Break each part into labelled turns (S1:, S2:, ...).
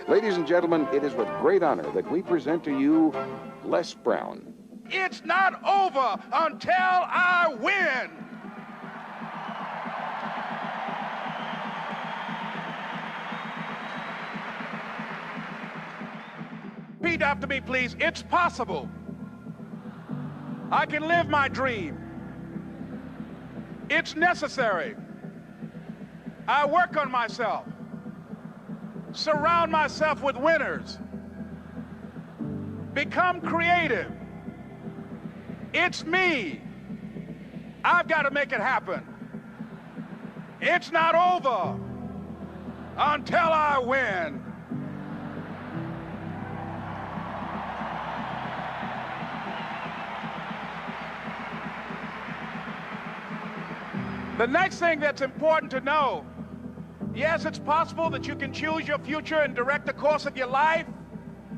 S1: Ladies and gentlemen, it is with great honor that we present to you Les Brown.
S2: It's not over until I win. Repeat after me, please. It's possible. I can live my dream. It's necessary. I work on myself. Surround myself with winners. Become creative. It's me. I've got to make it happen. It's not over until I win. The next thing that's important to know, yes, it's possible that you can choose your future and direct the course of your life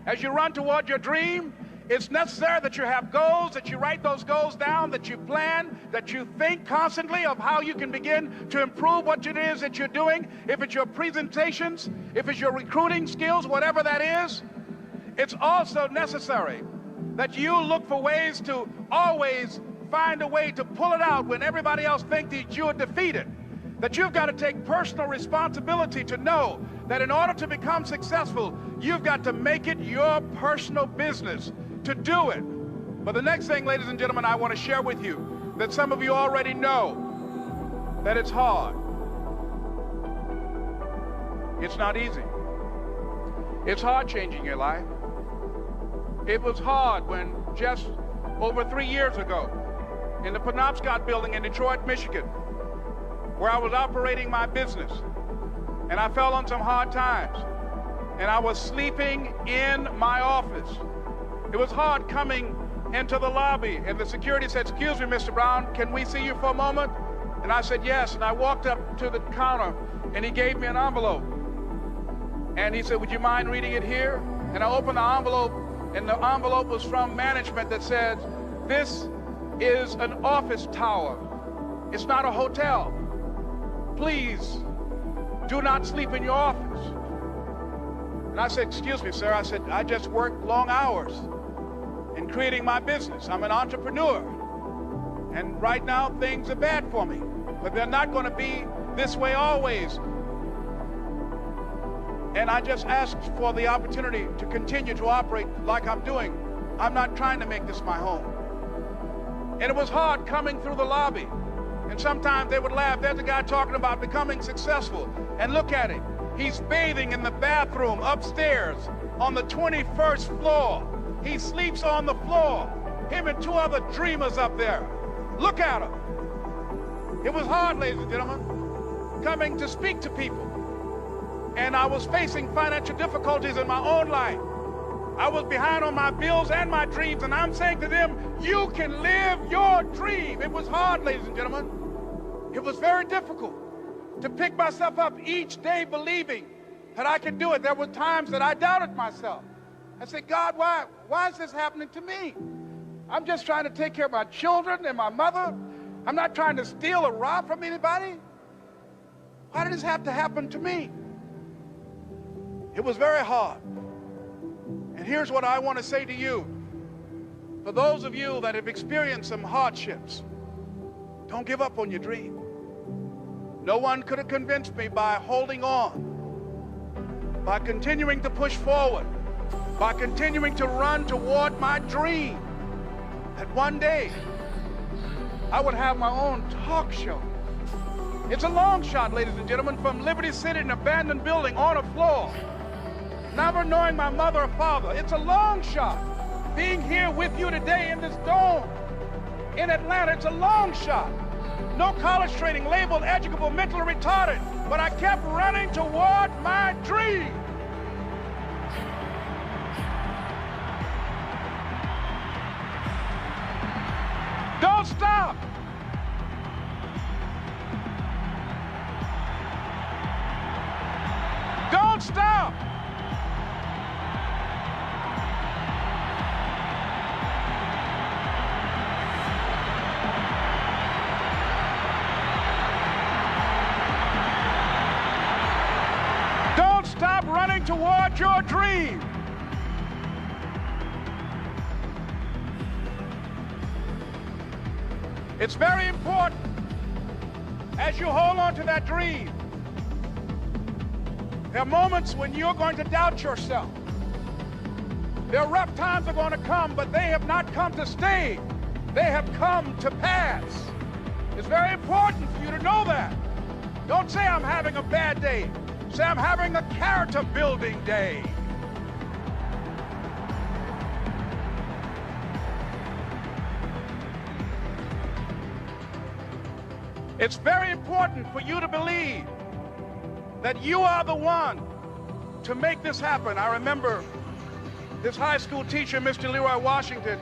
S2: as you run toward your dream. It's necessary that you have goals, that you write those goals down, that you plan, that you think constantly of how you can begin to improve what it is that you're doing. If it's your presentations, if it's your recruiting skills, whatever that is, it's also necessary that you look for ways to always find a way to pull it out when everybody else thinks that you're defeated. That you've got to take personal responsibility to know that in order to become successful, you've got to make it your personal business to do it. But the next thing, ladies and gentlemen, I want to share with you that some of you already know that it's hard. It's not easy. It's hard changing your life. It was hard when just over 3 years ago, in the Penobscot building in Detroit, Michigan, where I was operating my business, and I fell on some hard times, and I was sleeping in my office. It was hard coming into the lobby, and the security said, "Excuse me, Mr. Brown, can we see you for a moment?" And I said, "Yes," and I walked up to the counter, and he gave me an envelope. And he said, "Would you mind reading it here?" And I opened the envelope, and the envelope was from management that said, "This is an office tower. It's not a hotel. Please do not sleep in your office." And I said, "Excuse me, sir." I said, "I just work long hours in creating my business. I'm an entrepreneur. And right now things are bad for me, but they're not going to be this way always. And I just asked for the opportunity to continue to operate like I'm doing. I'm not trying to make this my home." And it was hard coming through the lobby. And sometimes they would laugh. There's a guy talking about becoming successful. And look at him. He's bathing in the bathroom upstairs on the 21st floor. He sleeps on the floor. Him and 2 other dreamers up there. Look at him. It was hard, ladies and gentlemen, coming to speak to people. And I was facing financial difficulties in my own life. I was behind on my bills and my dreams, and I'm saying to them, you can live your dream. It was hard, ladies and gentlemen. It was very difficult to pick myself up each day believing that I could do it. There were times that I doubted myself. I said, "God, why is this happening to me? I'm just trying to take care of my children and my mother. I'm not trying to steal or rob from anybody. Why did this have to happen to me?" It was very hard. And here's what I want to say to you. For those of you that have experienced some hardships, don't give up on your dream. No one could have convinced me by holding on, by continuing to push forward, by continuing to run toward my dream, that one day I would have my own talk show. It's a long shot, ladies and gentlemen, from Liberty City, an abandoned building on a floor, never knowing my mother or father. It's a long shot. Being here with you today in this dome in Atlanta, it's a long shot. No college training, labeled educable, mentally retarded, but I kept running toward my dream. Don't stop. Don't stop. Don't stop going toward your dream. It's very important as you hold on to that dream. There are moments when you're going to doubt yourself. There are rough times are going to come, but they have not come to stay. They have come to pass. It's very important for you to know that. Don't say I'm having a bad day. Say I'm having a character building day. It's very important for you to believe that you are the one to make this happen. I remember this high school teacher, Mr. Leroy Washington,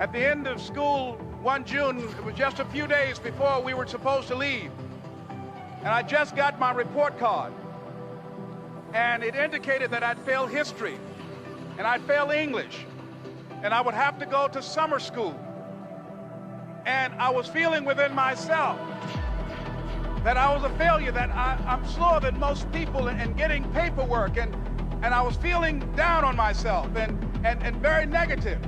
S2: at the end of school one June, it was just a few days before we were supposed to leave, and I just got my report card, and it indicated that I'd failed history, and I'd failed English, and I would have to go to summer school. And I was feeling within myself that I was a failure, that I'm slower than most people in getting paperwork, and I was feeling down on myself and very negative.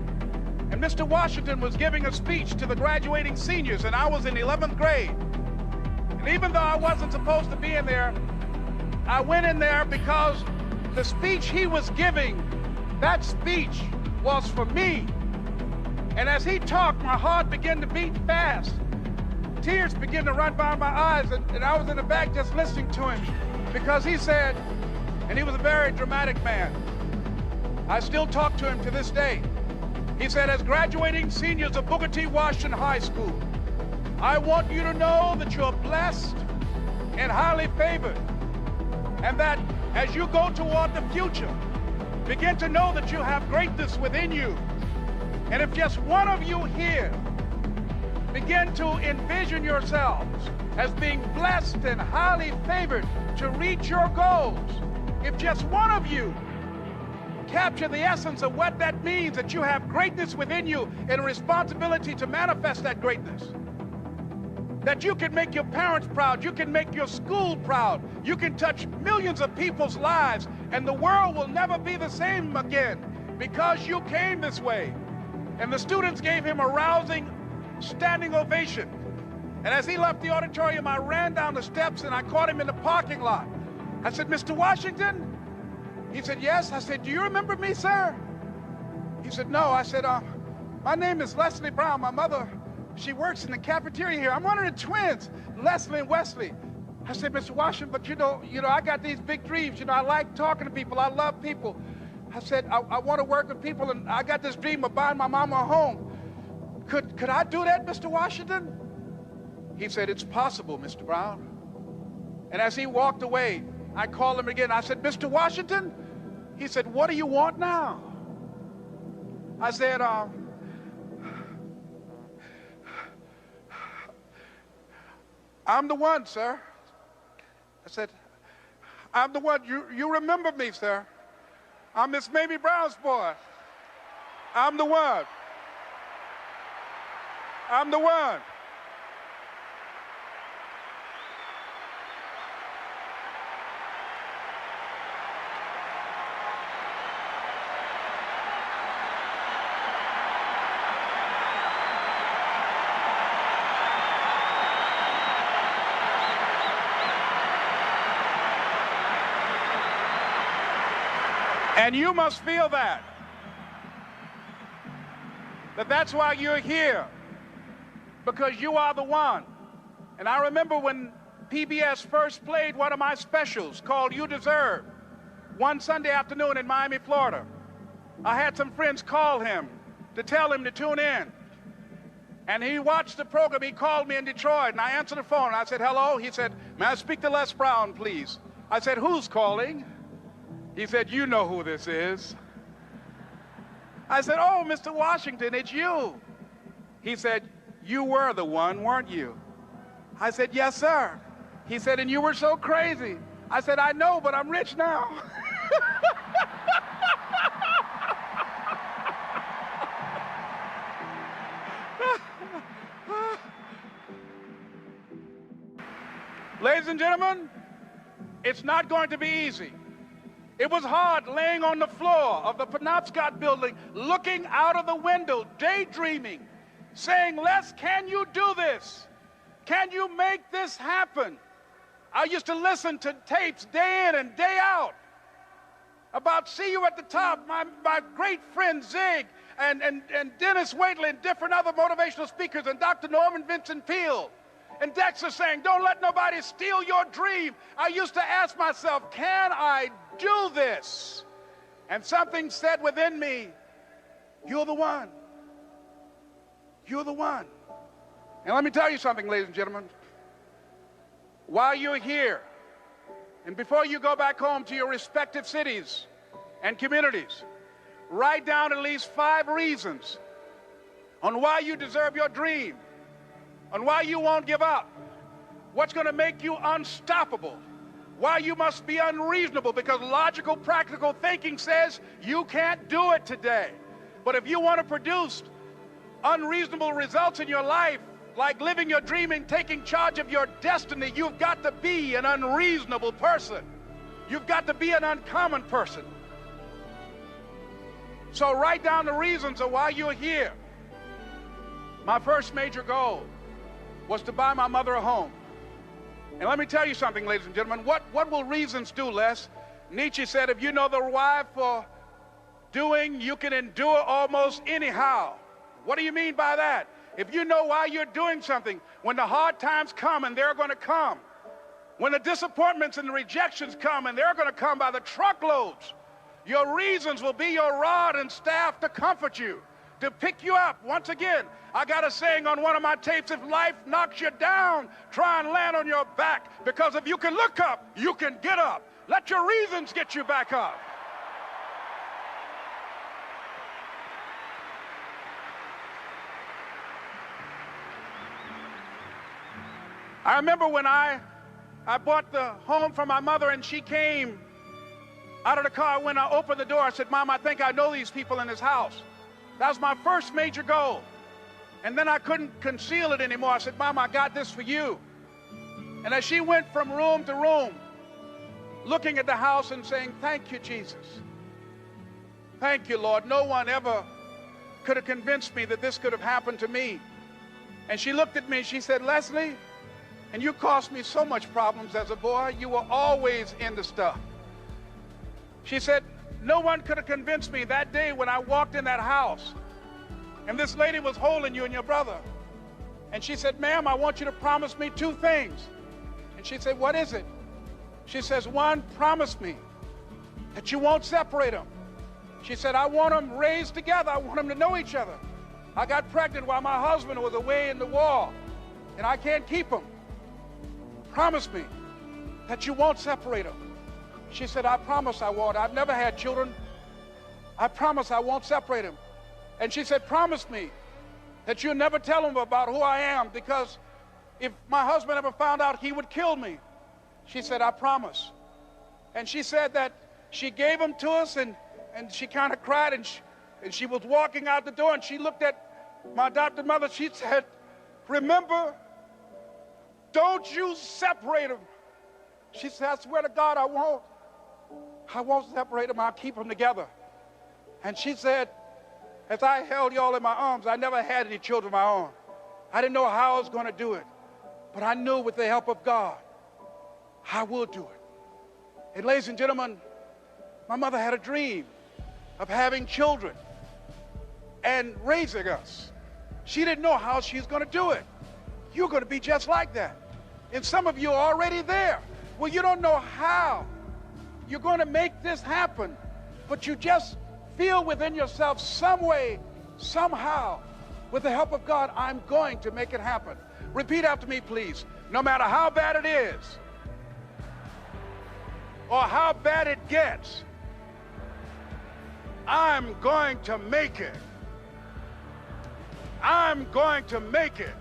S2: And Mr. Washington was giving a speech to the graduating seniors, and I was in 11th grade. And even though I wasn't supposed to be in there, I went in there because the speech he was giving, that speech was for me. And as he talked, my heart began to beat fast. Tears began to run by my eyes, and I was in the back just listening to him because he said, and he was a very dramatic man. I still talk to him to this day. He said, as graduating seniors of Booker T. Washington High School, I want you to know that you're blessed and highly favored, and that as you go toward the future, begin to know that you have greatness within you. And if just one of you here begin to envision yourselves as being blessed and highly favored to reach your goals, if just one of you capture the essence of what that means, that you have greatness within you and a responsibility to manifest that greatness, that you can make your parents proud, you can make your school proud, you can touch millions of people's lives, and the world will never be the same again because you came this way. And the students gave him a rousing standing ovation. And as he left the auditorium, I ran down the steps and I caught him in the parking lot. I said, Mr. Washington? He said, yes. I said, do you remember me, sir? He said, no. I said, my name is Leslie Brown. My mother, she works in the cafeteria here. I'm one of the twins, Leslie and Wesley. I said, Mr. Washington, but you know, I got these big dreams. I like talking to people. I love people. I said, I want to work with people, and I got this dream of buying my mama a home. Could I do that, Mr. Washington? He said, it's possible, Mr. Brown. And as he walked away, I called him again. I said, Mr. Washington? He said, what do you want now? I said, I'm the one, sir. I said, I'm the one. You remember me, sir. I'm Miss Mamie Brown's boy. I'm the one. I'm the one. And you must feel that that's why you're here, because you are the one. And I remember when PBS first played one of my specials called You Deserve, one Sunday afternoon in Miami, Florida. I had some friends call him to tell him to tune in. And he watched the program. He called me in Detroit, and I answered the phone. And I said, hello. He said, may I speak to Les Brown, please? I said, who's calling? He said, you know who this is. I said, oh, Mr. Washington, it's you. He said, you were the one, weren't you? I said, yes, sir. He said, and you were so crazy. I said, I know, but I'm rich now. Ladies and gentlemen, It's not going to be easy. It was hard laying on the floor of the Penobscot building, looking out of the window, daydreaming, saying, Les, can you do this? Can you make this happen? I used to listen to tapes day in and day out about See You at the Top, my great friend Zig and Dennis Waitley and different other motivational speakers and Dr. Norman Vincent Peale and Dexter saying, don't let nobody steal your dream. I used to ask myself, can I do this? And something said within me, you're the one. You're the one. And let me tell you something, ladies and gentlemen. While you're here, and before you go back home to your respective cities and communities, write down at least 5 reasons on why you deserve your dream, on why you won't give up, what's going to make you unstoppable, why you must be unreasonable, because logical, practical thinking says you can't do it today. But if you want to produce unreasonable results in your life, like living your dream and taking charge of your destiny, you've got to be an unreasonable person. You've got to be an uncommon person. So write down the reasons of why you're here. My first major goal was to buy my mother a home. And let me tell you something, ladies and gentlemen. What will reasons do, Les? Nietzsche said, if you know the why for doing, you can endure almost anyhow. What do you mean by that? If you know why you're doing something, when the hard times come, and they're going to come, when the disappointments and the rejections come, and they're going to come by the truckloads, your reasons will be your rod and staff to comfort you, to pick you up. Once again, I got a saying on one of my tapes, if life knocks you down, try and land on your back, because if you can look up, you can get up. Let your reasons get you back up. I remember when I bought the home for my mother, and she came out of the car. When I opened the door, I said, Mom, I think I know these people in this house. That was my first major goal. And then I couldn't conceal it anymore. I said, Mom, I got this for you. And as she went from room to room, looking at the house and saying, thank you, Jesus. Thank you, Lord. No one ever could have convinced me that this could have happened to me. And she looked at me, she said, Leslie, and you caused me so much problems as a boy. You were always into stuff. She said, no one could have convinced me that day when I walked in that house and this lady was holding you and your brother. And she said, ma'am, I want you to promise me 2 things. And she said, what is it? She says, 1, promise me that you won't separate them. She said, I want them raised together. I want them to know each other. I got pregnant while my husband was away in the war, and I can't keep them. Promise me that you won't separate them. She said, I promise I won't. I've never had children. I promise I won't separate them. And she said, promise me that you'll never tell them about who I am, because if my husband ever found out, he would kill me. She said, I promise. And she said that she gave them to us, and she kind of cried, and she was walking out the door, and she looked at my adopted mother. She said, remember, don't you separate them. She said, I swear to God, I won't separate them. I'll keep them together. And she said, as I held y'all in my arms, I never had any children of my own. I didn't know how I was going to do it, but I knew with the help of God, I will do it. And ladies and gentlemen, my mother had a dream of having children and raising us. She didn't know how she was going to do it. You're going to be just like that. And some of you are already there. Well, you don't know how you're going to make this happen, but you just feel within yourself some way, somehow, with the help of God, I'm going to make it happen. Repeat after me, please. No matter how bad it is or how bad it gets, I'm going to make it. I'm going to make it.